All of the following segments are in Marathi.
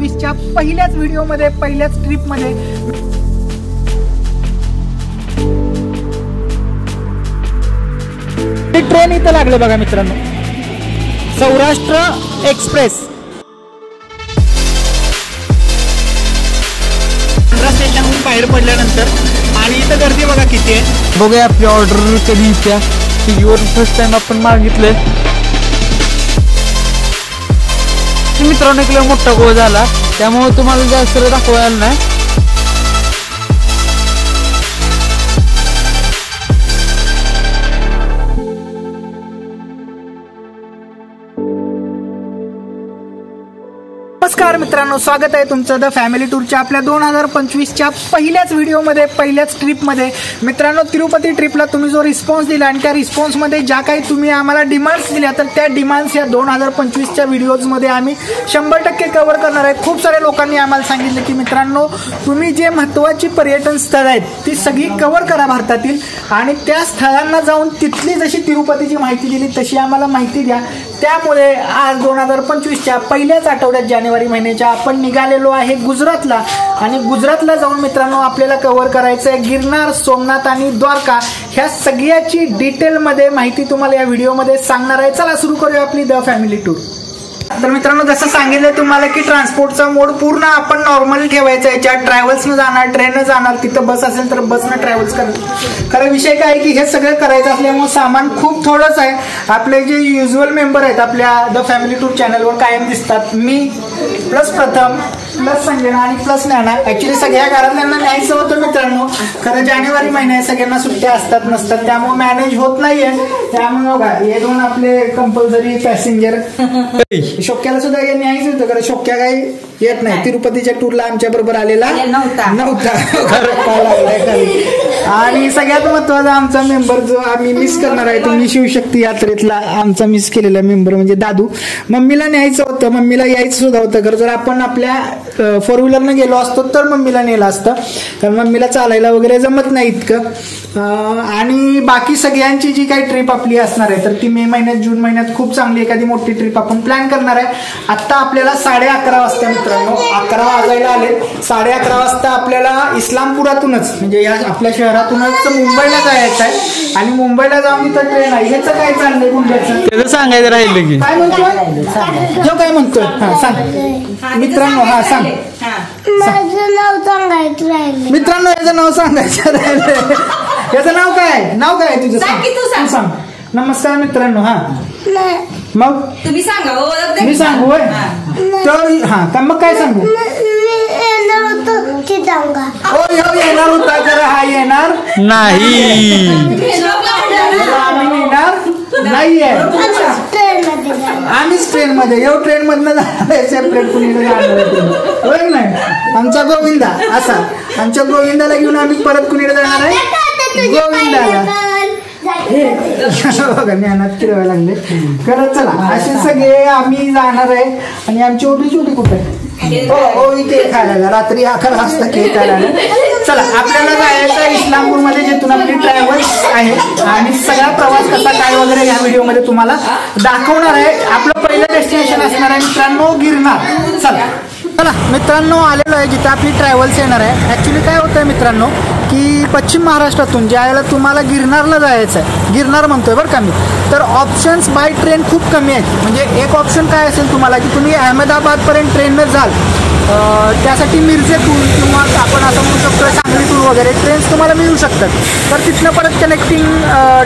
2025च्या पहिल्याच व्हिडिओमध्ये, पहिल्याच ट्रिपमध्ये ट्रेन इथं लागले बघा मित्रांनो, सौराष्ट्र एक्सप्रेस स्टेशनहून बाहेर पडल्यानंतर आणि इथं गर्दी बघा किती आहे. बघूया आपली ऑर्डर कधी येत्या. टीव्हीवर फर्स्ट टाइम आपण मागितले मित्रांनो. एक मोठा गोळ झाला त्यामुळे तुम्हाला जास्त दाखवायला नाही. नमस्कार मित्रांनो, स्वागत आहे तुमचं द फॅमिली टूरच्या आपल्या 2025च्या पहिल्याच व्हिडिओमध्ये, पहिल्याच ट्रिपमध्ये. मित्रांनो, तिरुपती ट्रिपला तुम्ही जो रिस्पॉन्स दिला आणि त्या रिस्पॉन्समध्ये ज्या काही तुम्ही आम्हाला डिमांड्स दिल्या, तर त्या डिमांड्स या 2025च्या व्हिडिओजमध्ये आम्ही 100% कव्हर करणार आहेत. खूप साऱ्या लोकांनी आम्हाला सांगितलं की मित्रांनो, तुम्ही जे महत्त्वाची पर्यटन स्थळं आहेत ती सगळी कव्हर करा भारतातील, आणि त्या स्थळांना जाऊन तिथली जशी तिरुपतीची माहिती दिली तशी आम्हाला माहिती द्या. त्यामुळे आज 2025च्या पहिल्याच आठवड्यात जानेवारी महिन्याच्या आपण निघालेलो आहे गुजरातला. आणि गुजरातला जाऊन मित्रांनो आपल्याला कव्हर करायचं आहे गिरनार, सोमनाथ आणि द्वारका. ह्या सगळ्याची डिटेलमध्ये माहिती तुम्हाला या व्हिडिओमध्ये सांगणार आहे. चला सुरू करूया आपली द फॅमिली टूर. तर मित्रांनो, जसं सांगितलं तुम्हाला की ट्रान्सपोर्टचा मोड पूर्ण आपण नॉर्मल ठेवायचा आहे. ज्या ट्रॅव्हल्सनं जाणार, ट्रेननं जाणार, तिथं बस असेल तर बसनं ट्रॅव्हल्स करणार. खरं विषय काय की हे सगळं करायचं असल्यामुळे सामान खूप थोडंच आहे. आपले जे युज्युअल मेंबर आहेत आपल्या द फॅमिली टूर चॅनलवर कायम दिसतात, मी प्लस प्रथम प्लस संजना आणि प्लस ज्ञाना. ऍक्च्युली सगळ्या घरातल्यांना न्यायचं होतं मित्रांनो. खरं जानेवारी महिन्यात सगळ्यांना सुट्ट्या असतात नसतात, त्यामुळे मॅनेज होत नाहीये. त्यामुळे बघा हे दोन आपले कंपल्सरी पॅसेंजर. शोक्याला सुद्धा न्यायचं होतं, कारण शोक्या काही येत नाही. तिरुपतीच्या टूरला आमच्या बरोबर आलेला नव्हता. आणि सगळ्यात महत्वाचा आमचा मेंबर जो आम्ही मिस करणार आहे, तुम्ही शिवशक्ती यात्रेतला आमचा मिस केलेला मेंबर म्हणजे दादू. मम्मीला न्यायचं होतं, मम्मीला यायचं सुद्धा होतं. खरं जर आपण आपल्या 4 व्हीलरनं गेलो असतो तर मम्मीला नेलं असतं, कारण मम्मीला चालायला वगैरे जमत नाही इतकं. आणि बाकी सगळ्यांची जी काही ट्रिप आपली असणार आहे तर ती मे महिन्यात, जून महिन्यात खूप चांगली एखादी मोठी ट्रिप आपण प्लॅन करणार आहे. आता आपल्याला 11:30 वाजता मित्रांनो, 11 वाजायला आले. 11:30 वाजता आपल्याला इस्लामपुरातूनच म्हणजे या आपल्या शहरातूनच मुंबईला जायचं आहे. आणि मुंबईला जाऊन तिथं ट्रेन आहे. ह्याचं काय चाललंय गुंड्याचं त्याचं सांगायचं राहिलं की काय म्हणतोय जो काय म्हणतोय. हा सांग मित्रांनो. हा सांग. माझं नाव सांगायचं राहिलं मित्रांनो, याचं नाव सांगायचं राहिलं. याचं नाव काय, नाव काय तुझं तू सांग. नमस्कार मित्रांनो. हा मग तुम्ही सांगा. मी सांगू होय तर हा का मग काय सांगू. येणार होता खरं, हा येणार नाही. आम्ही येणार नाहीये. आम्हीच ट्रेन मध्ये येऊ, ट्रेन मधनं जाणार सेपरेट कुणी जाणार नाही. आमचा गोविंदा असा, आमच्या गोविंदाला घेऊन आम्ही परत कुणीकडे जाणार आहे, गोविंदाला. बघा ज्ञानात फिरवायला लागले. खरंच चला असे सगळे आम्ही जाणार आहे. आणि आमची छोटी कुठे हो इथे खायला रात्री 11 वाजता केक खायला. चला आपल्याला जायचं इस्लामपूरमध्ये, जिथून आपली ट्रॅव्हल्स आहे. आणि सगळा प्रवास कसा काय वगैरे या व्हिडिओमध्ये तुम्हाला दाखवणार आहे. आपलं पहिलं डेस्टिनेशन असणार आहे मित्रांनो गिरनार. चला मित्रांनो, आलेलो आहे जिथे आपली ट्रॅव्हल्स येणार आहे. ऍक्च्युली काय होतंय मित्रांनो की पश्चिम महाराष्ट्रातून ज्या वेळेला तुम्हाला गिरनारला जायचं आहे, गिरनार म्हणतोय बरं का मी, तर ऑप्शन्स बाय ट्रेन खूप कमी आहेत. म्हणजे एक ऑप्शन काय असेल तुम्हाला की तुम्ही अहमदाबादपर्यंत ट्रेननं जाल, त्यासाठी मिरजेतून किंवा आपण असं म्हणू शकतो सांगलीतून वगैरे ट्रेन्स तुम्हाला मिळू शकतात. तर तिथनं परत कनेक्टिंग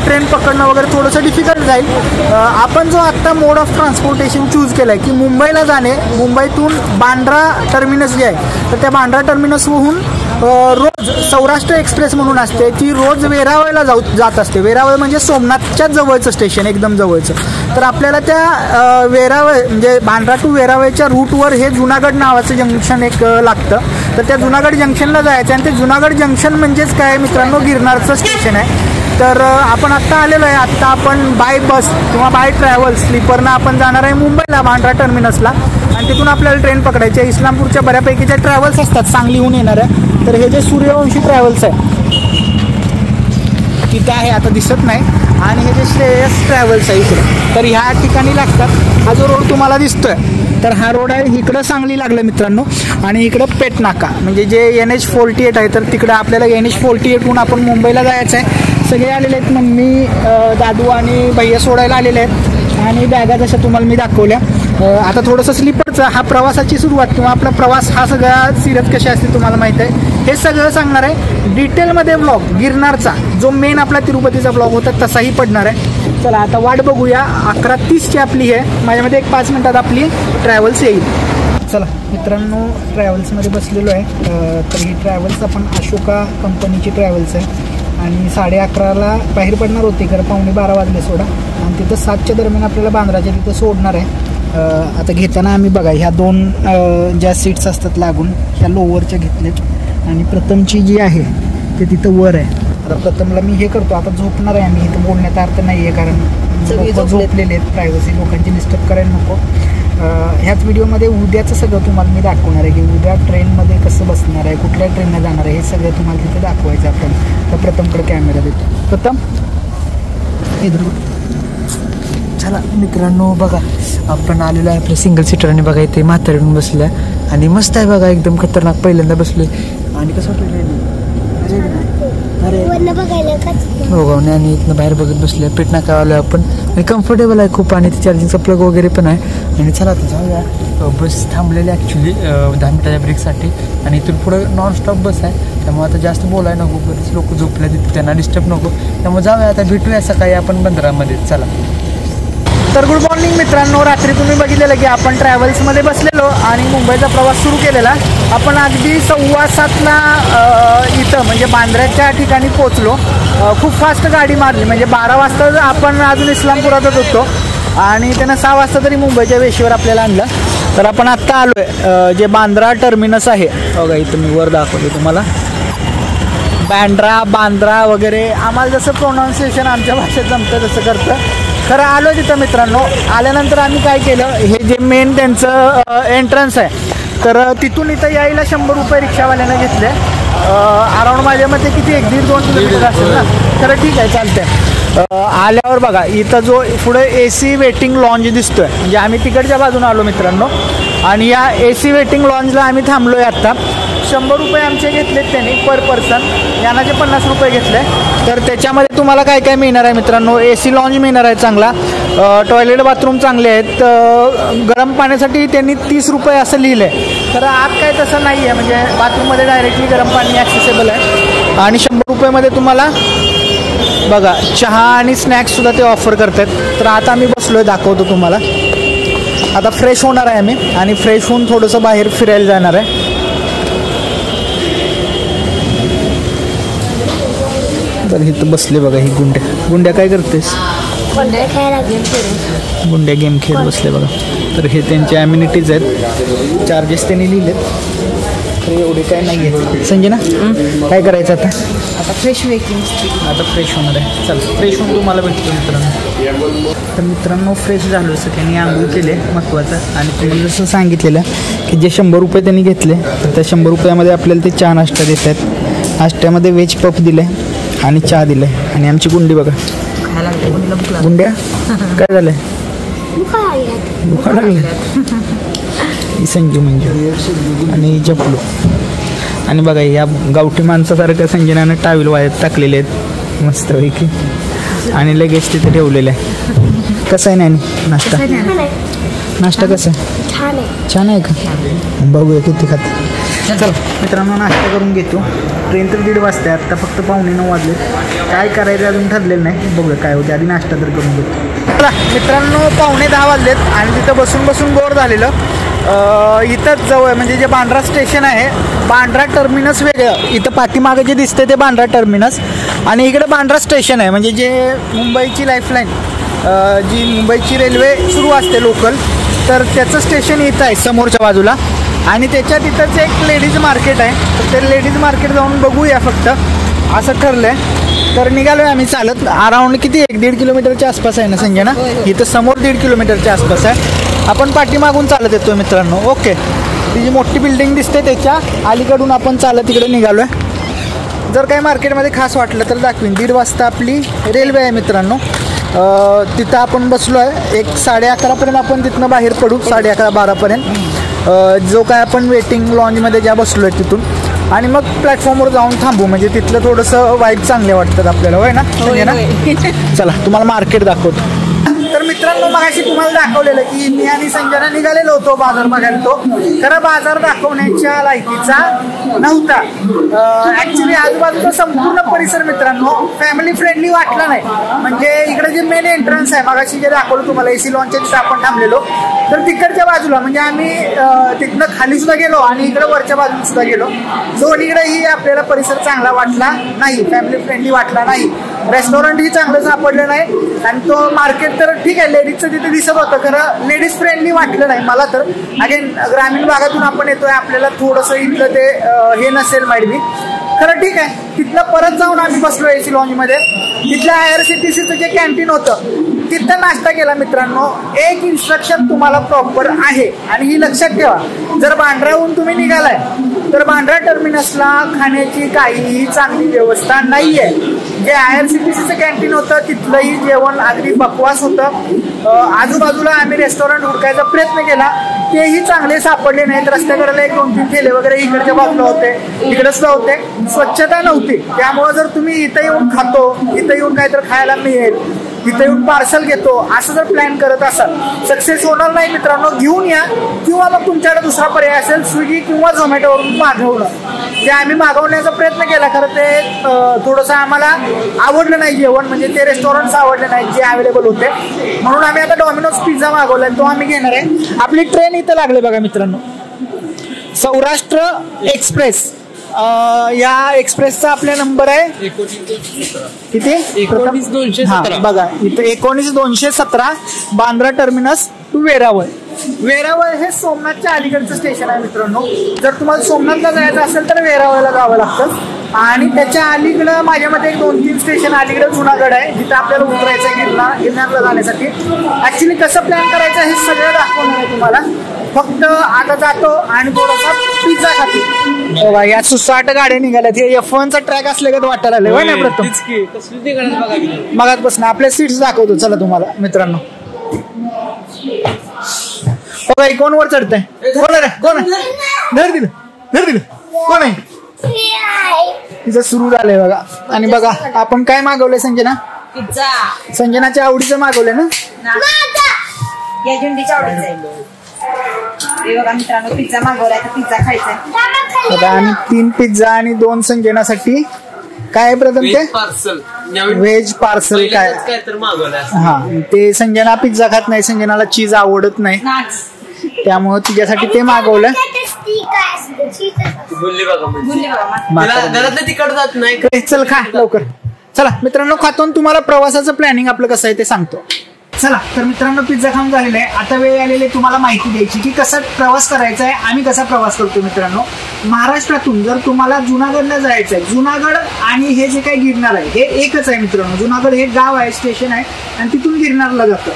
ट्रेन पकडणं वगैरे थोडंसं डिफिकल्ट जाईल. आपण जो आत्ता मोड ऑफ ट्रान्सपोर्टेशन चूज केलं आहे की मुंबईला जाणे, मुंबईतून बांद्रा टर्मिनस जे आहे तर त्या बांद्रा टर्मिनसहून रोज सौराष्ट्र एक्सप्रेस म्हणून असते, ती रोज वेरावळला जात असते. वेरावळ म्हणजे सोमनाथच्याच जवळचं स्टेशन, एकदम जवळचं. तर आपल्याला त्या वेरावळ म्हणजे बांद्रा टू वेरावळच्या रूटवर हे जुनागड नावाचं जंक्शन एक लागतं. तर त्या जुनागड जंक्शनला जायचं. आणि ते जुनागड जंक्शन म्हणजेच काय मित्रांनो, गिरनारचं स्टेशन आहे. तर आपण आत्ता आलेलो आहे. आत्ता आपण बाय बस किंवा बाय ट्रॅव्हल्स स्लीपरनं आपण जाणार आहे मुंबईला बांद्रा टर्मिनसला. आणि तिथून आपल्याला ट्रेन पकडायची आहे. इस्लामपूरच्या बऱ्यापैकी ज्या ट्रॅव्हल्स असतात सांगलीहून येणार आहे, तर हे जे सूर्यवंशी ट्रॅव्हल्स आहे तिथे आहे, आता दिसत नाही. आणि हे जे श्रेयस ट्रॅव्हल्स आहे इकडे, तर ह्या ठिकाणी लागतात. हा जो रोड तुम्हाला दिसतोय तर हा रोड आहे इकडं सांगली लागलं मित्रांनो. आणि इकडं पेटनाका म्हणजे जे NH48 आहे, तर तिकडं आपल्याला NH48हून आपण मुंबईला जायचं आहे. सगळे आलेले आहेत, मम्मी, दादू आणि भैया सोडायला आलेले आहेत. आणि बॅगा जशा तुम्हाला मी दाखवल्या. आता थोडंसं स्लीपरचा हा प्रवासाची सुरुवात किंवा आपला प्रवास हा सगळा सीरत कशी असते तुम्हाला माहीत आहे. हे सगळं सांगणार आहे डिटेलमध्ये. व्लॉग गिरनारचा जो मेन आपला तिरुपतीचा व्लॉग होता तसाही पडणार आहे. चला आता वाट बघूया. 11:30ची आपली आहे. माझ्यामध्ये एक 5 मिनिटात आपली ट्रॅव्हल्स येईल. चला मित्रांनो, ट्रॅव्हल्समध्ये बसलेलो आहे. तर ही ट्रॅव्हल्स आपण अशोका कंपनीची ट्रॅव्हल्स आहे. आणि 11:30ला बाहेर पडणार होते, खरं 11:15 वाजले सोडा. आणि तिथं 7च्या दरम्यान आपल्याला बांद्राच्या तिथं सोडणार आहे. आता घेताना आम्ही बघा ह्या 2 ज्या सीट्स असतात लागून ह्या लोवरच्या घेतल्यात. आणि प्रथमची जी आहे ते तिथं वर आहे. आता प्रथमला मी हे करतो, आता झोपणार आहे आम्ही. इथं बोलण्याचा अर्थ नाही आहे, कारण झोपलेले आहेत. प्रायव्हसी लोकांची डिस्टर्ब करायला नको. ह्याच व्हिडिओमध्ये उद्याचं सगळं तुम्हाला मी दाखवणार आहे की उद्या ट्रेनमध्ये कसं बसणार आहे, कुठल्या ट्रेनला जाणार आहे, हे सगळं तुम्हाला तिथे दाखवायचं आपण. तर प्रथमकडे कॅमेरा देतो. प्रथम चला मित्रांनो, बघा आपण आलेलो आहे आपल्या सिंगल सीटर आणि बघा इथे म्हातारीहून बसलं आहे आणि मस्त आहे बघा, एकदम खतरनाक. पहिल्यांदा बसलो आणि कसं वाटलं बघावणे आणि इथनं बाहेर बघत बसले. पेटनाका आलो आपण आणि कम्फर्टेबल आहे खूप. आणि चार्जिंगचा प्लग वगैरे पण आहे. आणि चला आता जाऊया. बस थांबलेली ॲक्च्युली 10 मिनिटाच्या ब्रेकसाठी. आणि इथून पुढं नॉनस्टॉप बस आहे, त्यामुळे आता जास्त बोलायला नको. बरेच लोक झोपले तिथे, त्यांना डिस्टर्ब नको. त्यामुळे जाऊया आता, भेटूया सकाळी आपण बंदरामध्ये. चला. तर गुड मॉर्निंग मित्रांनो. रात्री तुम्ही बघितलेलं की आपण ट्रॅव्हल्समध्ये बसलेलो आणि मुंबईचा प्रवास सुरू केलेला. आपण अगदी 6:15ला इथं म्हणजे बांद्र्याच्या ठिकाणी पोचलो. खूप फास्ट गाडी मारली, म्हणजे 12 वाजता आपण अजून इस्लामपुरातच होतो आणि त्यानं 6 वाजता तरी मुंबईच्या वेशीवर आपल्याला आणलं. तर आपण आत्ता आलो आहे जे बांद्रा टर्मिनस आहे. बघा इथं मी वर दाखवतो तुम्हाला. बांद्रा वगैरे आम्हाला जसं प्रोनाऊन्सिएशन आमच्या भाषेत जमतं तसं करतं. खरं आलो तिथं मित्रांनो. आल्यानंतर आम्ही काय केलं, हे जे मेन त्यांचं एंट्रन्स आहे, तर तिथून इथं यायला 100 रुपये रिक्षावाल्यानं घेतले. अराउंड माझ्या मते किती 1-2 किलोमीटर असेल ना. तर ठीक आहे, चालतंय. आल्यावर बघा इथं जो पुढे AC वेटिंग लॉन्ज दिसतोय, म्हणजे आम्ही तिकडच्या बाजून आलो मित्रांनो. आणि या AC वेटिंग लॉन्जला आम्ही थांबलोय आत्ता. 100 रुपये आमचे घेतलेत त्यांनी पर पर्सन. यानाचे 50 रुपये घेतले. तर त्याच्यामध्ये तुम्हाला काय काय मिळणार आहे मित्रांनो. AC लॉन्ज मिळणार आहे चांगला. टॉयलेट बाथरूम चांगले आहेत. गरम पाण्यासाठी त्यांनी 30 रुपये असं लिहिलं आहे. तर आत काय तसं नाही आहे, म्हणजे बाथरूममध्ये डायरेक्टली गरम पाणी ॲक्सेसेबल आहे. आणि 100 रुपयेमध्ये तुम्हाला बघा चहा आणि स्नॅक्ससुद्धा ते ऑफर करतात. तर आता आम्ही बसलो आहे, दाखवतो तुम्हाला. आता फ्रेश होणार आहे आम्ही आणि फ्रेश होऊन थोडंसं बाहेर फिरायला जाणार आहे. तर इथं बसले बघा ही गुंड्या काय करतेस? गुंड्या गेम खेळत बसले बघा. तर हे त्यांचे ॲम्युनिटीज आहेत. चार्जेस त्यांनी लिहिलेत, तर एवढे काय नाही आहेत. संजना काय करायचं आता? Fresh waking. आता फ्रेश होणार आहे. चल फ्रेश होऊन तुम्हाला भेटतो मित्रांनो. तर मित्रांनो फ्रेश झालो, सगळ्यांनी आंघोळ केले महत्त्वाचं. आणि तुम्हाला जसं सांगितलेलं की जे 100 रुपये त्यांनी घेतले, तर त्या 100 रुपयामध्ये आपल्याला ते चहा नाश्ता देत आहेत. नाश्त्यामध्ये व्हेज पफ दिले आणि चहा दिले. आणि आमची गुंडी बघा. गुंड्या काय झालंय? दुखा लागले. ही संजू मंजू आणि जपलू. आणि बघा या गावठी माणसासारखं संजनानं टावेल वाळत टाकलेले आहेत मस्तपैकी. आणि लगेच तिथे ठेवलेलं आहे. कसं आहे नाही नाश्ता? नाश्ता कसा आहे? छान आहे का? बघूया किती खाते. चल मित्रांनो नाश्ता करून घेतो. ट्रेन तर 1:30 वाजता, आत्ता फक्त 8:45 वाजले. काय करायचं अजून ठरलेलं नाही, बघूया काय होते. आधी नाश्ता तर करून घेतो. चला मित्रांनो 9:45 वाजलेत आणि तिथं बसून बसून बोर झालेलं. इथंच जवळ म्हणजे जे बांद्रा स्टेशन आहे, बांद्रा टर्मिनस वेगळं. इथं पाठीमागे जे दिसते ते बांद्रा टर्मिनस आणि इकडे बांद्रा स्टेशन आहे, म्हणजे जे मुंबईची लाईफलाईन, जी मुंबईची रेल्वे सुरू असते लोकल, तर त्याचं स्टेशन इथं आहे समोरच्या बाजूला. आणि त्याच्या तिथंच एक लेडीज मार्केट आहे. तर ते लेडीज मार्केट जाऊन बघूया फक्त, असं ठरलं आहे. तर निघालो आहे आम्ही चालत. अराउंड किती 1-1.5 किलोमीटरच्या आसपास आहे ना संजना? इथं समोर 1.5 किलोमीटरच्या आसपास आहे. आपण पाठीमागून चालत येतो मित्रांनो. ओके, ती जी मोठी बिल्डिंग दिसते त्याच्या अलीकडून आपण चालत तिकडे निघालो आहे. जर काही मार्केटमध्ये खास वाटलं तर दाखवीन. 1:30 वाजता आपली रेल्वे आहे मित्रांनो. तिथं आपण बसलो आहे. 11:30पर्यंत आपण तिथनं बाहेर पडू. 11:30-12पर्यंत जो काय आपण वेटिंग लॉन्जमध्ये ज्या बसलो आहे तिथून, आणि मग प्लॅटफॉर्मवर जाऊन थांबू. म्हणजे तिथलं थोडंसं वाईब चांगले वाटतात आपल्याला, होय ना? चला तुम्हाला मार्केट दाखवतो. तर मित्रांनो मगाशी तुम्हाला दाखवलेलं की मी आणि संजना निघालेलो होतो बाजार बघायला. तो खरं बाजार दाखवण्याच्या लायकीचा नव्हता. ऍक्च्युली आजूबाजूचा संपूर्ण परिसर मित्रांनो फॅमिली फ्रेंडली वाटला नाही. म्हणजे इकडे जे मेन एंट्रन्स आहे मगाशी जे दाखवलं तुम्हाला AC लॉन्चच्या तिथं आपण थांबलेलो, तर तिकडच्या बाजूला म्हणजे आम्ही तिथनं खाली सुद्धा गेलो आणि इकडे वरच्या बाजूला सुद्धा गेलो. दोन्हीकडेही आपल्याला परिसर चांगला वाटला नाही, फॅमिली फ्रेंडली वाटला नाही. रेस्टॉरंटही चांगलं सापडलं नाही. आणि तो मार्केट तर ठीक आहे लेडीजचं तिथे दिसत होतं, खरं लेडीज फ्रेंडली वाटलं नाही मला तर. अगेन ग्रामीण भागातून आपण येतोय, आपल्याला थोडंसं इथलं ते हे नसेल माहिती मी. खरं ठीक आहे. तिथलं परत जाऊन आम्ही बसलो AC लॉन्जमध्ये. तिथल्या IRCTCचं जे कॅन्टीन होतं तिथं नाश्ता केला मित्रांनो. एक इन्स्ट्रक्शन तुम्हाला प्रॉपर आहे आणि ही लक्षात ठेवा. जर बांद्राहून तुम्ही निघालाय तर बांद्रा टर्मिनसला खाण्याची काहीही चांगली व्यवस्था नाही आहे. जे IRCTCचं कॅन्टीन होतं तिथलंही जेवण अगदी बकवास होतं. आजूबाजूला आम्ही रेस्टॉरंट हुडकायचा प्रयत्न केला, तेही चांगले सापडले नाहीत. रस्त्याकडे 1-2-3 ठेले वगैरे इकडच्या बाजूला होते, इकडे सुद्धा होते. स्वच्छता नव्हती. त्यामुळे जर तुम्ही इथं येऊन खातो, इथं येऊन काहीतरी खायला मिळेल, इथं येऊन पार्सल घेतो असं जर प्लॅन करत असाल सक्सेस होणार नाही मित्रांनो. घेऊन या किंवा मग तुमच्याकडे दुसरा पर्याय असेल स्विगी किंवा झोमॅटोवरून मागवणं. जे आम्ही मागवण्याचा प्रयत्न केला, खरं ते थोडंसं आम्हाला आवडलं नाही जेवण. म्हणजे ते रेस्टॉरंट्स आवडले नाहीत जे अवेलेबल होते, म्हणून आम्ही आता डॉमिनोज पिझ्झा मागवलाय, तो आम्ही घेणार आहे. आपली ट्रेन इथं लागले बघा मित्रांनो, सौराष्ट्र एक्सप्रेस. या एक्सप्रेसचा आपला नंबर आहे किती? 19-217. बघा इथं 19-217 बांद्रा टर्मिनस टू वेरावळ. वेरावळ हे सोमनाथच्या अलीकडचं स्टेशन आहे मित्रांनो. जर तुम्हाला सोमनाथला जायचं असेल तर वेरावळला जावं लागतं. आणि त्याच्या अलीकडं माझ्या मते 1-2-3 स्टेशन अलीकडे जुनागड आहे, जिथं आपल्याला उतरायचं आहे गिरनारला जाण्यासाठी. ऍक्च्युली कसं प्लॅन करायचं हे सगळं दाखवणार आहे तुम्हाला. फक्त आता जातो आणि थोडासा पिझ्झा खातो. या सुसाट गाड्या निघाल्यात. हे F1चा ट्रॅक असल्यागत वाटायला लागले ना प्रथम. मगात बसून आपल्या सीट्स दाखवतो चला तुम्हाला मित्रांनो. बघा कोण वर चढतंय? कोण आहे? कोण आहे? धर दिलं कोण आहे? तिचं सुरू झालंय बघा. आणि बघा आपण काय मागवलंय संजना? पिझ्झा. संजनाच्या आवडीचं मागवलंय ना? या झुंडीच्या आवडीचं. बघा मित्रांनो पिझ्झा मागवलाय, तर पिझ्झा खायचा. आणि 3 पिझ्झा आणि 2 संजनासाठी. काय प्रथम ते पार्सल व्हेज पार्सल काय तर मागवलं. हा ते संजना पिझ्झा खात नाही, संजनाला चीज आवडत नाही, त्यामुळे तिच्यासाठी ते मागवलं. तिकड जात नाही. चल खा लवकर. चला मित्रांनो खातो. तुम्हाला प्रवासाचं प्लॅनिंग आपलं कसं आहे ते सांगतो. चला तर मित्रांनो पिझ्झा खाऊन झालेला आहे. आता वेळ आलेली तुम्हाला माहिती द्यायची की कसा प्रवास करायचा आहे. आम्ही कसा प्रवास करतो मित्रांनो. महाराष्ट्रातून जर तुम्हाला जुनागडला जायचं आहे, जुनागड आणि हे जे काही गिरनार आहे हे एकच आहे मित्रांनो. जुनागड हे गाव आहे, स्टेशन आहे, आणि तिथून गिरनारला जातं.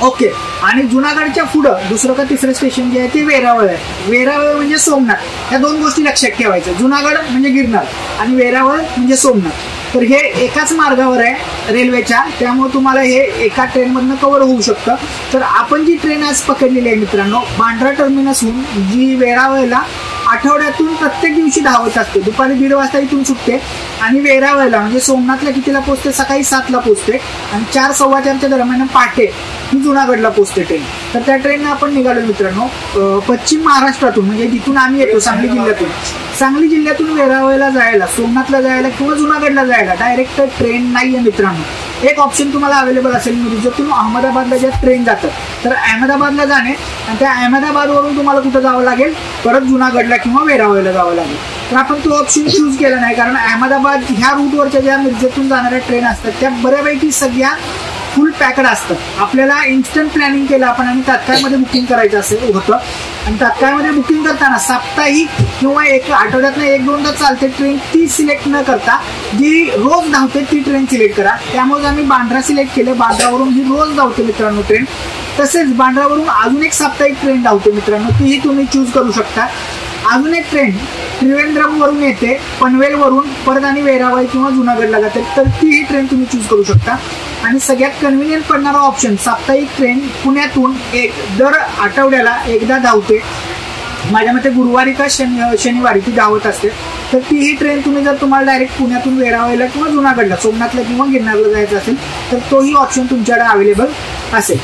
ओके. आणि जुनागडच्या पुढं दुसरं का तिसरं स्टेशन जे आहे ते वेरावळ आहे. वेरावळ म्हणजे सोमनाथ. या 2 गोष्टी लक्षात ठेवायच्या. जुनागड म्हणजे गिरनार आणि वेरावळ म्हणजे सोमनाथ. तर हे एकाच मार्गावर आहे रेल्वेच्या, त्यामुळे तुम्हाला हे एका ट्रेनमधनं कव्हर होऊ शकतं. तर आपण जी ट्रेन आज पकडलेली आहे मित्रांनो बांद्रा टर्मिनसहून, जी वेरावळला आठवड्यातून प्रत्येक दिवशी धावत असते. दुपारी 1:30 वाजता इथून सुटते आणि वेरावळला म्हणजे सोमनाथला कितीला पोहोचते? सकाळी 7ला पोहोचते आणि 4-4:15च्या दरम्यान पहाटे ही जुनागडला पोहोचते ट्रेन. तर त्या ट्रेननं आपण निघालो मित्रांनो पश्चिम महाराष्ट्रातून, म्हणजे जिथून आम्ही येतो सांगली जिल्ह्यातून. सांगली जिल्ह्यातून वेरावळला जायला, सोमनाथला जायला किंवा जुनागडला जायला डायरेक्ट ट्रेन नाही आहे मित्रांनो. एक ऑप्शन तुम्हाला अवेलेबल असेल मिरजेतून अहमदाबादला ज्या ट्रेन जातात, तर अहमदाबादला जाणे आणि त्या अहमदाबादवरून तुम्हाला कुठं जावं लागेल? परत जुनागडला किंवा वेरावळला जावं लागेल. तर आपण तो ऑप्शन चूज केला नाही, कारण अहमदाबाद ह्या रूटवरच्या ज्या मिरजेतून जाणाऱ्या ट्रेन असतात त्या बऱ्यापैकी सगळ्या फुल पॅकड असतात. आपल्याला इन्स्टंट प्लॅनिंग केलं आपण आणि तात्काळमध्ये बुकिंग करायचं असेल होतं. आणि तात्काळमध्ये बुकिंग करताना साप्ताहिक किंवा एक आठवड्यातनं 1-2दा चालते ट्रेन ती सिलेक्ट न करता जी रोज धावते ती ट्रेन सिलेक्ट करा. त्यामुळे आम्ही बांद्रा सिलेक्ट केलं. बांद्रावरून ही रोज धावते मित्रांनो ट्रेन. तसेच बांद्रावरून अजून एक साप्ताहिक ट्रेन धावते मित्रांनो, तीही तुम्ही चूज करू शकता. अजून एक ट्रेन त्रिवेंद्रम वरून येते, पनवेलवरून परत आणि वेरावळ किंवा जुनागडला जाते, तर तीही ट्रेन तुम्ही चूज करू शकता. आणि सगळ्यात कन्व्हिनियंट पडणारा ऑप्शन साप्ताहिक ट्रेन पुण्यातून दर आठवड्याला एकदा धावते. माझ्या मते गुरुवारी का शनिवारी ती धावत असते. तर तीही ट्रेन तुम्ही जर तुम्हाला डायरेक्ट पुण्यातून वेरावळला किंवा जुनागडला, सोमनाथला किंवा गिरनारला जायचं असेल तर तोही ऑप्शन तुमच्याकडे अवेलेबल असेल.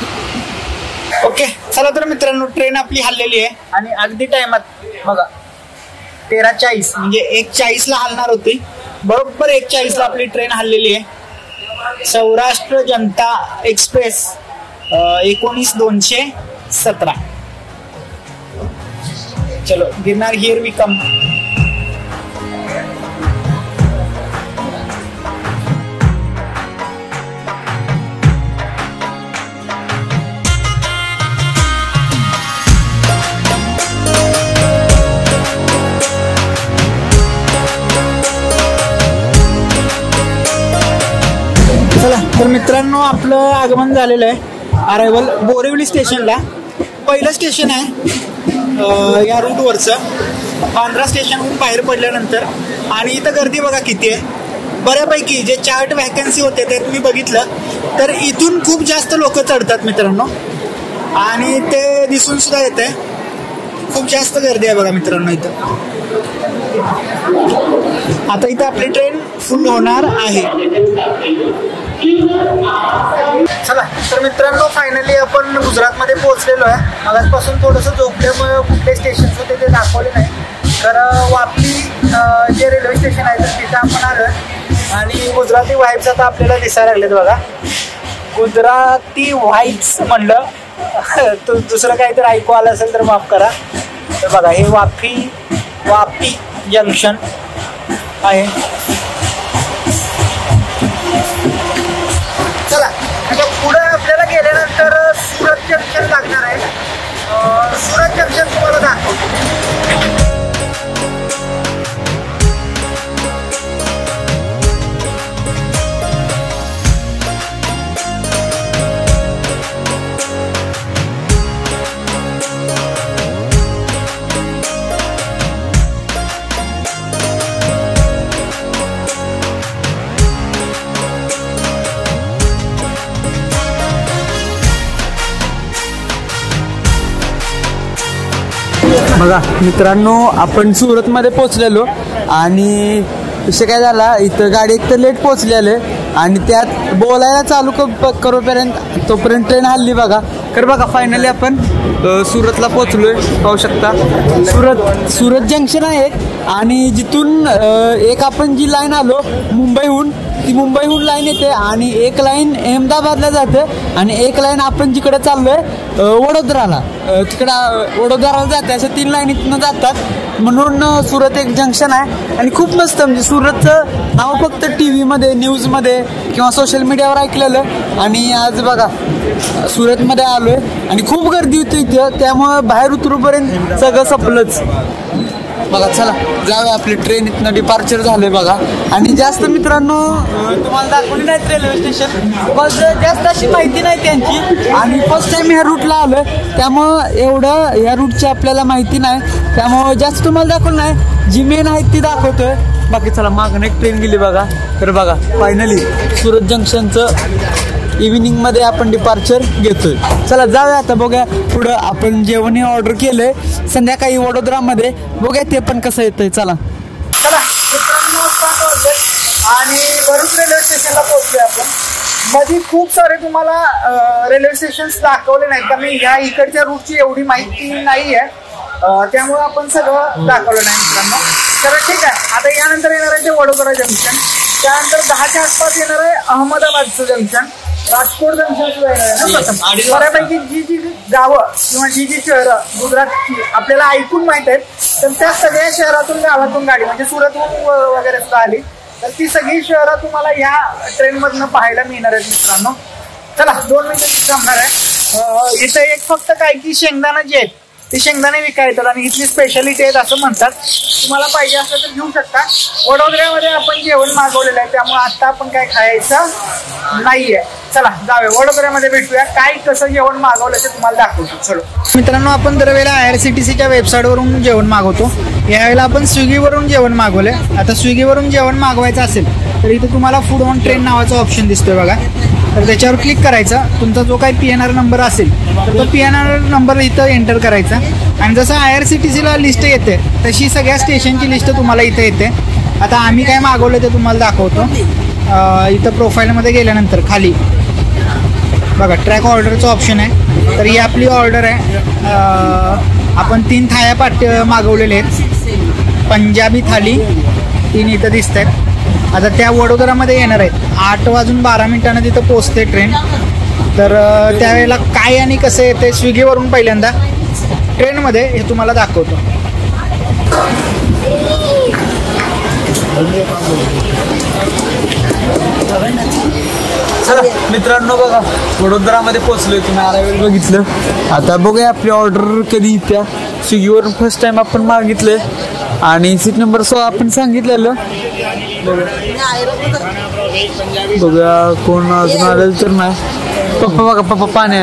ओके, चला तर मित्रांनो, ट्रेन आपली हललेली आहे आणि अगदी टायमात बघा 13:40 म्हणजे 1:40ला हलणार होती, बरोबर 1:40ला आपली ट्रेन हललेली आहे. सौराष्ट्र जनता एक्सप्रेस 19/217. चलो गिरनार, हियर वी कम. चला तर मित्रांनो, आपलं आगमन झालेलं आहे. अरायवल बोरिवली स्टेशनला. पहिलं स्टेशन आहे या रूटवरचं. बांद्रा स्टेशनहून बाहेर पडल्यानंतर आणि इथं गर्दी बघा किती आहे. बऱ्यापैकी जे चार्ट व्हॅकन्सी होते ते तुम्ही बघितलं तर इथून खूप जास्त लोक चढतात मित्रांनो, आणि ते दिसून सुद्धा येते. खूप जास्त गर्दी आहे बघा मित्रांनो इथं. आता इथं आपली ट्रेन फुल होणार आहे. चला तर मित्रांनो, फायनली आपण गुजरातमध्ये पोहोचलेलो आहे. मगाचपासून थोडंसं झोपल्यामुळे कुठले स्टेशन होते ते दाखवले नाही. तर वापी जे रेल्वे स्टेशन आहे तर तिथं आपण आलो आहे आणि गुजराती व्हाईब्स आता आपल्याला दिसायला लागलेत बघा. गुजराती व्हाईब्स म्हणलं तर दुसरं काहीतरी ऐकू आलं असेल तर माफ करा. तर बघा हे वापी जंक्शन आहे. चला आता पुढे आपल्याला गेल्यानंतर सुरत जंक्शन लागणार आहे. सुरत जंक्शन तुम्हाला दाखवतो. बघा मित्रांनो, आपण सुरतमध्ये पोहोचलेलो आणि विषय काय झाला, इथं गाडी एक तर लेट पोहोचलेले आणि त्यात बोलायला चालू करोपर्यंत तोपर्यंत ट्रेन हल्ली बघा. तर बघा फायनली आपण सुरतला पोहोचलोय. पाहू शकता सुरत जंक्शन आहे आणि जिथून एक आपण जी लाईन आलो मुंबईहून, ती मुंबईहून लाईन येते आणि एक लाईन अहमदाबादला जाते आणि एक लाईन आपण जिकडे चाललोय वडोदराला, तिकडं वडोदराला जाते. अशा 3 लाईन इथनं जातात. म्हणून सुरत एक जंक्शन आहे आणि खूप मस्त. म्हणजे सुरतचं नाव फक्त TV मध्ये, न्यूजमध्ये किंवा सोशल मीडियावर ऐकलेलं आणि आज बघा सुरतमध्ये आलोय आणि खूप गर्दी होती इथं, त्यामुळं बाहेर उतरूपर्यंत सगळं संपलंच बघा. चला जाऊया, आपली ट्रेन इथनं डिपार्चर झालंय बघा. आणि जास्त मित्रांनो तुम्हाला दाखवली नाहीत रेल्वे स्टेशन, बस जास्त अशी माहिती नाही त्यांची आणि फर्स्ट टाइम ह्या रूटला आलोय त्यामुळं एवढं ह्या रूटची आपल्याला माहिती नाही, त्यामुळं जास्त तुम्हाला दाखवलं नाही. जी मेन आहेत ती दाखवतोय. बाकी चला मागं एक ट्रेन गेली बघा. तर बघा फायनली सुरत जंक्शनचं इव्हिनिंगमध्ये आपण डिपार्चर घेतोय. चला जाऊया आता, बघूया पुढं. आपण जेवण ऑर्डर केलंय संध्याकाळी वडोदरामध्ये, बघूया ते पण कसं येतंय. चला मित्रांनो, 7 वाजले आणि भरूच रेल्वे स्टेशनला पोहोचलोय आपण. मध्ये खूप सारे तुम्हाला रेल्वे स्टेशन दाखवले नाहीत कारण ह्या इकडच्या रूटची एवढी माहिती नाही आहे, त्यामुळे आपण सगळं दाखवलं नाही मित्रांनो. तर ठीक आहे, आता यानंतर येणार आहे ते वडोदरा जंक्शन, त्यानंतर 10च्या आसपास येणार आहे अहमदाबादचं जंक्शन, राजकोट जंक्शन सुद्धा येणार आहे ना प्रथम. बऱ्यापैकी जी गावं किंवा जी शहरं गुजरातची आपल्याला ऐकून माहित आहेत, तर त्या सगळ्या शहरातून गावातून गाडी म्हणजे सुरतहून वगैरे सुद्धा आली, तर ती सगळी शहरं तुम्हाला ह्या ट्रेनमधनं पाहायला मिळणार आहेत मित्रांनो. चला 2 मिनिटं थांबणार आहे. इथं एक फक्त काय की शेंगदाणा जे आहेत ते शेंगदाणे विकायला येतात आणि इथली स्पेशालिटी आहेत असं म्हणतात. तुम्हाला पाहिजे असलं तर घेऊ शकता. वडोदऱ्यामध्ये आपण जेवण मागवलेलं आहे त्यामुळे आता आपण काय खायचं नाहीये. चला जाऊया वडोदऱ्यामध्ये, भेटूया. काय कसं जेवण मागवलं ते तुम्हाला दाखवतो. चलो मित्रांनो, आपण दरवेळेला IRCTCच्या वेबसाईटवरून जेवण मागवतो यावेळेला आपण स्विगीवरून जेवण मागवलंय. आता स्विगीवरून जेवण मागवायचं असेल तर इथं तुम्हाला फूड ऑन ट्रेन नावाचा ऑप्शन दिसतोय बघा. तर त्याच्यावर क्लिक करायचा. तुमचा जो काही PNR नंबर असेल तर तो PNR नंबर इथं एंटर करायचा. आणि जसं IRCTCला लिस्ट येते तशी सगळ्या स्टेशनची लिस्ट तुम्हाला इथं येते. आता आम्ही काय मागवलं ते तुम्हाला दाखवतो. इथं प्रोफाईलमध्ये गेल्यानंतर खाली बघा ट्रॅक ऑर्डरचं ऑप्शन आहे. तर ही आपली ऑर्डर आहे. आपण 3 थाळ्या मागवलेल्या आहेत. पंजाबी थाली 3 इथं दिसत आहेत. आता त्या वडोदरामध्ये येणार आहेत. 8:12 तिथं पोचते ट्रेन. तर त्यावेळेला काय आणि कसं येते स्विगीवरून पहिल्यांदा ट्रेनमध्ये हे तुम्हाला दाखवतो. चला मित्रांनो बघा वडोदरामध्ये पोहोचलोय. तुम्ही अरायवल बघितलं. आता बघूया आपली ऑर्डर कधी येत्या. स्विगीवरून फर्स्ट टाइम आपण मागितले आणि सीट नंबर 16 आपण सांगितलेलं. बघूया कोण अजून आलेलं तर नाही. पप्पा बघा पप्पा पाणी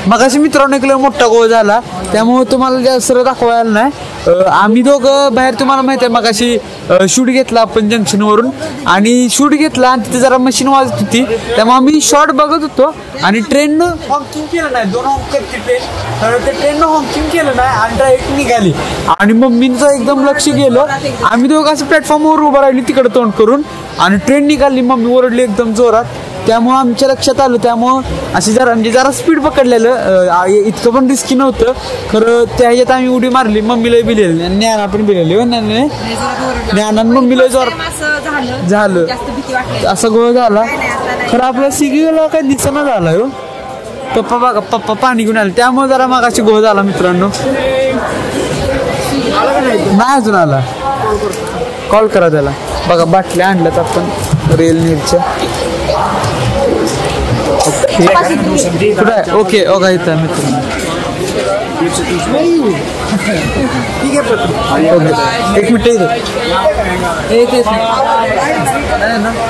मगाशी मित्रांनो एक मोठा गोळ झाला त्यामुळे तुम्हाला जास्त दाखवायला नाही. आम्ही दोघं बाहेर तुम्हाला माहिती आहे मगाशी शूट घेतला आपण जंक्शनवरून आणि शूट घेतला आणि तिथे जरा मशीन वाजत होती त्यामुळे आम्ही शॉर्ट बघत होतो आणि ट्रेननं हॉकिंग केलं नाही. 2 हॉक करते ट्रेन तर ते ट्रेननं हॉकिंग केलं नाही आणि डायरेक्ट निघाली आणि मम्मींचं एकदम लक्ष गेलं. आम्ही दोघं असं प्लॅटफॉर्मवर उभं राहिली तिकडे तोंड करून आणि ट्रेन निघाली. मम्मी ओरडली एकदम जोरात. त्यामुळं आमच्या लक्षात आलं. त्यामुळं अशी जरा स्पीड पकडलेलं. इतकं पण रिस्की नव्हतं खरं. त्या ह्याच्यात आम्ही उडी मारली. मम्मीला बिलेली आणि ज्ञाना पण बिलेली. ज्ञानानं मम्मीला जोरात झालं असं गोळ झाला. खरं आपल्या सिगीला काही दिसना झाला हो. पप्पा बघा पप्पा पाणी घेऊन आले त्यामुळे जरा मागाशी गोळ झाला मित्रांनो. नाही अजून आला. कॉल करा त्याला. बघा बाटल्या आणल्यात आपण रेल नीरच्या. ओके ओके इथं मित्रांनो. एक मिनिट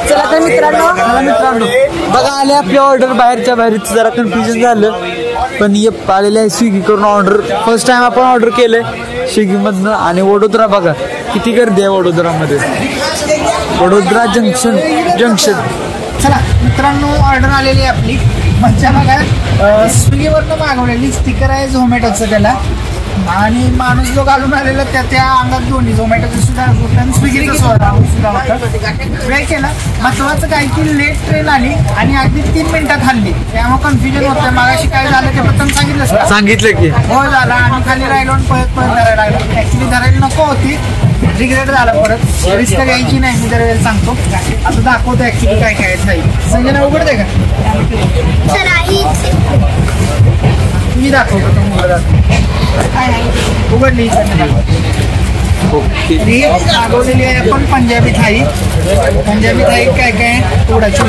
चला तर मित्रांनो बघा आले आपली ऑर्डर. बाहेरच्या बाहेर जरा कन्फ्युजन झालं पण आलेलं आहे स्विगी करून ऑर्डर. फर्स्ट टाइम आपण ऑर्डर केलंय स्विगीमधनं. आणि वडोदरा बघा किती गर्दी आहे वडोदरामध्ये. वडोदरा जंक्शन. चला मित्रांनो ऑर्डर आलेली आहे आपली. मज्जा बघा स्विगीवरनं मागवलेली. स्टिकर आहे झोमॅटोचं त्याला आणि माणूस जो घालून आलेला त्या अंगात दोन्ही झोमॅटोचं सुद्धा आणि स्विगीचं सुद्धा होतं. वेळ केला. महत्वाचं काय की लेट ट्रेन आली आणि अगदी 3 मिनिटात हल्ली त्यामुळे कन्फ्युजन होतं. मागाशी काय झालं ते पटकन सांगितलं की हो झालं. आणि खाली राहिलो आणि पळत धरायला लागलो. ऍक्च्युली धरायला नको होती. रिग्रेट झालं. परत रिस्क घ्यायची नाही. मी दर वेळेला सांगतो. आता दाखवतो ऍक्च्युली काय काय नाही. संजना उघडते का मी दाखवतो. उघडली मागवलेली आहे आपण पंजाबी थाळी. पंजाबी थाळी काय काय थोडाची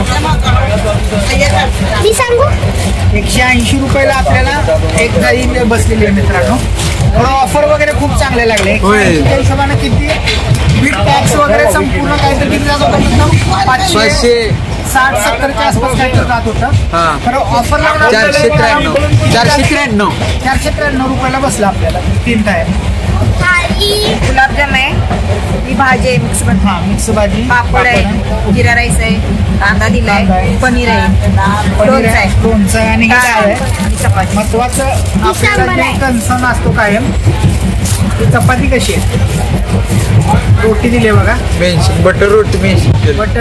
180 रुपयाला आपल्याला एक थाळी बसलेली आहे मित्रांनो. ऑफर वगैरे खूप चांगले लागले. त्या हिशोबाने किती बीट टॅक्स वगैरे संपूर्ण काहीतरी किती जात होतं 560-70च्या आसपास काहीतरी जात होतं. खरं ऑफर 493 रुपयाला बसला आपल्याला 3 थाळ्या. गुलाबजाम आहे. ही भाजी आहे मिक्स मिक्स भाजी. पापड आहे. जिरा राईस आहे. कांदा दिलाय. पनीर आहे. लोणचं आहे आणि काय आहे चपाती. महत्वाचं आपल्याला कन्सर्न असतो कायम. चपाती कशी आहे. रोटी दिली बघा. बटर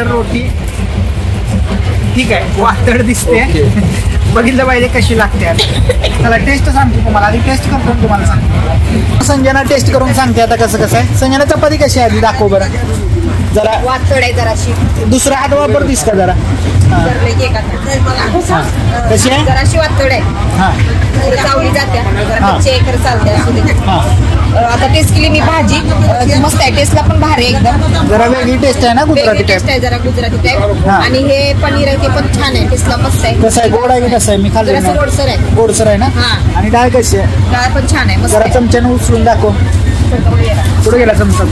रोटी ठीक आहे. वातड दिसते. बघितलं पाहिजे कशी लागते. चला टेस्ट सांगतो तुम्हाला. आधी टेस्ट करतो तुम्हाला सांगतो. संजना टेस्ट करून सांगते आता कसं आहे. संजना चपाती कशी आहे आधी दाखव बरं. जरा वातड आहे जराशी. दुसरा हात वापरतीस का जरा. कशी आहे जराशी वातड आहे. चावली जाते चालते. आता टेस्ट केली मी भाजी मस्त आहे. टेस्टला पण भारी एकदम. जरा वेगळी टेस्ट आहे ना गुजराती टेस्ट आहे जरा गुजराती टाईप. आणि हे पनीर आहे ते पण छान आहे. टेस्टला मस्त आहे. कसं आहे गोड आहे की कसं आहे. मी खाल्लं गोडसर आहे. गोडसर आहे ना. आणि डाळ कशी आहे. डाळ पण छान आहे. जरा चमच्याने उचलून दाखव. कुठे गेला चमचा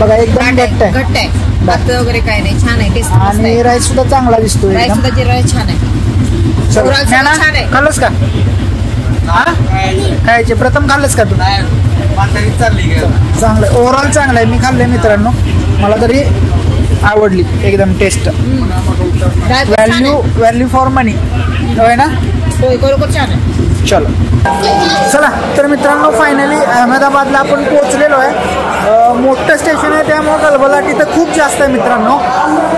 बघा एकदम घट्ट आहे. भात वगैरे काय नाही. छान आहे. टेस्ट आणि राईस सुद्धा चांगला दिसतोय. राईस सुद्धा जिरा छान आहे. छान आहे. खाल्लंस का खायचे प्रथम खाल्लंस का तू? चांगलं ओव्हरऑल चांगलं आहे. मी खाल्लंय मित्रांनो, मला तरी आवडली एकदम टेस्ट. व्हॅल्यू फॉर मनी होय ना? बरोबर छान आहे. चलो चला तर मित्रांनो फायनली अहमदाबादला आपण पोहोचलेलो आहे. मोठं स्टेशन आहे त्यामुळे गलबलाट इथं खूप जास्त आहे मित्रांनो.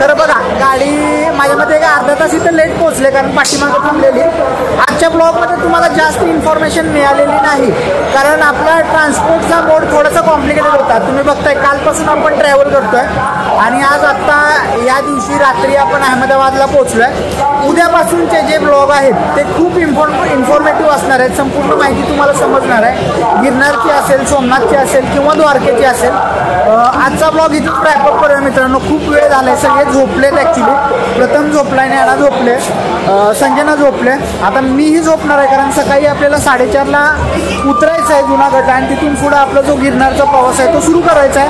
तर बघा गाडी माझ्यामध्ये एक अर्धा तास इथं लेट पोहोचले कारण पाठीमागं थांबलेली. आजच्या ब्लॉगमध्ये तुम्हाला जास्त इन्फॉर्मेशन मिळालेली नाही कारण आपला ट्रान्सपोर्टचा मोड थोडासा कॉम्प्लिकेटेड होता. तुम्ही बघताय कालपासून आपण ट्रॅव्हल करतोय आणि आज आत्ता या दिवशी रात्री आपण अहमदाबादला पोहोचलोय. उद्यापासूनचे जे ब्लॉग आहेत ते खूप इन्फॉर्मेटिव्ह असणार आहेत. संपूर्ण माहिती तुम्हाला समजणार आहे. गिरनारची असेल, सोमनाथची असेल किंवा द्वारकेची असेल. आजचा ब्लॉग इथून रॅपअप करूया मित्रांनो. खूप वेळ झालाय, सगळे झोपलेत ॲक्च्युली. प्रथम झोपलाय, न्याडा झोपले, संजना झोपले. आता मीही झोपणार आहे कारण सकाळी आपल्याला 4:30ला उतरायचं आहे जुनागडला आणि तिथून पुढं आपला जो गिरनारचा प्रवास आहे तो सुरू करायचा आहे.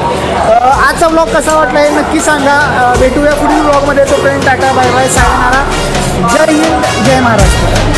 आजचा ब्लॉग कसा वाटला हे नक्की सांगा. भेटूया पुढील ब्लॉगमध्ये. तोपर्यंत टाटा बाय बाय, सायनारा, जय हिंद, जय महाराष्ट्र.